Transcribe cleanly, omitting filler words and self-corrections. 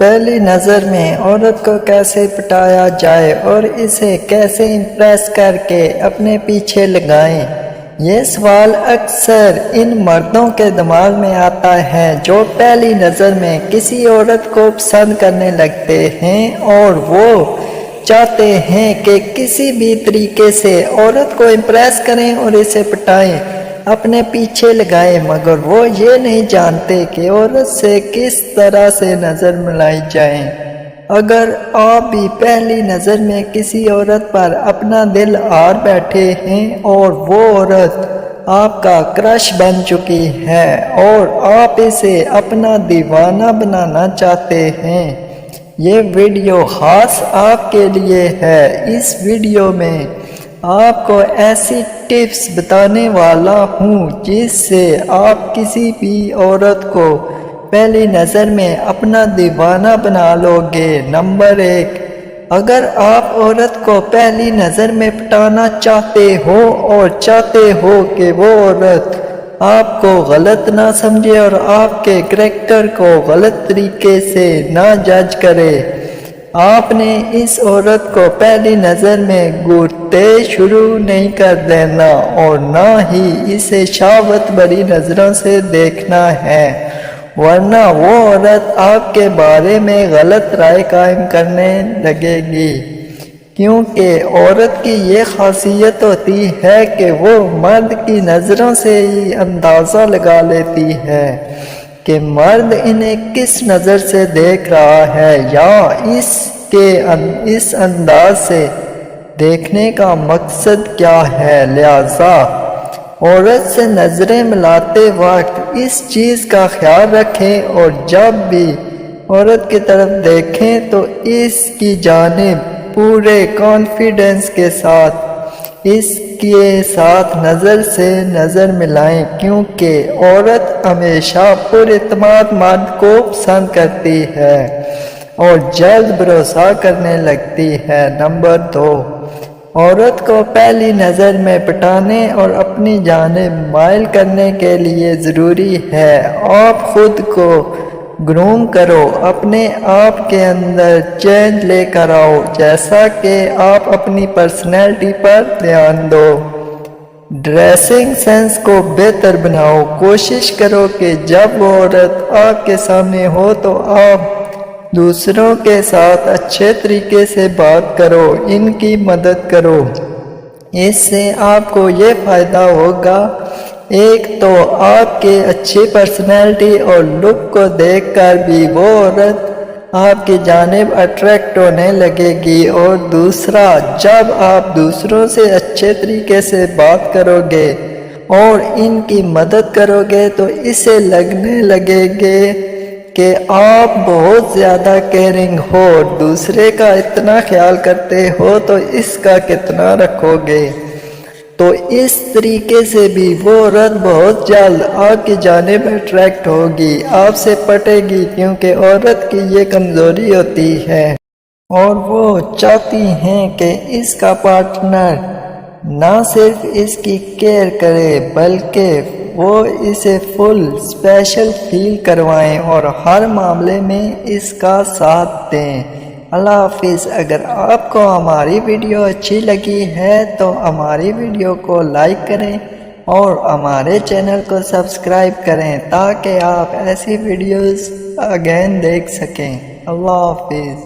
پہلی نظر میں عورت کو کیسے پٹایا جائے اور اسے کیسے امپریس کر کے اپنے پیچھے لگائیں، یہ سوال اکثر ان مردوں کے دماغ میں آتا ہے جو پہلی نظر میں کسی عورت کو پسند کرنے لگتے ہیں اور وہ چاہتے ہیں کہ کسی بھی طریقے سے عورت کو امپریس کریں اور اسے پٹائیں، اپنے پیچھے لگائیں، مگر وہ یہ نہیں جانتے کہ عورت سے کس طرح سے نظر ملائی جائے۔ اگر آپ بھی پہلی نظر میں کسی عورت پر اپنا دل آر بیٹھے ہیں اور وہ عورت آپ کا کرش بن چکی ہے اور آپ اسے اپنا دیوانہ بنانا چاہتے ہیں، یہ ویڈیو خاص آپ کے لیے ہے۔ اس ویڈیو میں آپ کو ایسی ٹپس بتانے والا ہوں جس سے آپ کسی بھی عورت کو پہلی نظر میں اپنا دیوانہ بنا لو گے۔ نمبر 1، اگر آپ عورت کو پہلی نظر میں پٹانا چاہتے ہو اور چاہتے ہو کہ وہ عورت آپ کو غلط نہ سمجھے اور آپ کے کریکٹر کو غلط طریقے سے نہ جج کرے، آپ نے اس عورت کو پہلی نظر میں گھورتے شروع نہیں کر دینا اور نہ ہی اسے شہوت بھری نظروں سے دیکھنا ہے، ورنہ وہ عورت آپ کے بارے میں غلط رائے قائم کرنے لگے گی، کیونکہ عورت کی یہ خاصیت ہوتی ہے کہ وہ مرد کی نظروں سے ہی اندازہ لگا لیتی ہے کہ مرد انہیں کس نظر سے دیکھ رہا ہے یا اس انداز سے دیکھنے کا مقصد کیا ہے۔ لہذا عورت سے نظریں ملاتے وقت اس چیز کا خیال رکھیں اور جب بھی عورت کی طرف دیکھیں تو اس کی جانب پورے کانفیڈنس کے ساتھ اس کے ساتھ نظر سے نظر ملائیں، کیونکہ عورت ہمیشہ پر اعتماد مرد کو پسند کرتی ہے اور جلد بھروسہ کرنے لگتی ہے۔ نمبر 2، عورت کو پہلی نظر میں پٹانے اور اپنی جانب مائل کرنے کے لیے ضروری ہے آپ خود کو گروم کرو، اپنے آپ کے اندر چینج لے کر آؤ، جیسا کہ آپ اپنی پرسنالٹی پر دھیان دو۔ ڈریسنگ سینس کو بہتر بناؤ، کوشش کرو کہ جب وہ عورت آپ کے سامنے ہو تو آپ دوسروں کے ساتھ اچھے طریقے سے بات کرو، ان کی مدد کرو۔ اس سے آپ کو یہ فائدہ ہوگا، ایک تو آپ کے اچھی پرسنالٹی اور لک کو دیکھ کر بھی وہ عورت آپ کی جانب اٹریکٹ ہونے لگے گی، اور دوسرا جب آپ دوسروں سے اچھے طریقے سے بات کرو گے اور ان کی مدد کرو گے تو اسے لگنے لگے گے کہ آپ بہت زیادہ کیئرنگ ہو، دوسرے کا اتنا خیال کرتے ہو تو اس کا کتنا رکھو گے۔ تو اس طریقے سے بھی وہ عورت بہت جلد آپ کی جانب اٹریکٹ ہوگی، آپ سے پٹے گی، کیونکہ عورت کی یہ کمزوری ہوتی ہے اور وہ چاہتی ہیں کہ اس کا پارٹنر نہ صرف اس کی کیئر کرے بلکہ وہ اسے فل اسپیشل فیل کروائیں اور ہر معاملے میں اس کا ساتھ دیں۔ اللہ حافظ۔ اگر آپ کو ہماری ویڈیو اچھی لگی ہے تو ہماری ویڈیو کو لائک کریں اور ہمارے چینل کو سبسکرائب کریں تاکہ آپ ایسی ویڈیوز اگین دیکھ سکیں۔ اللہ حافظ۔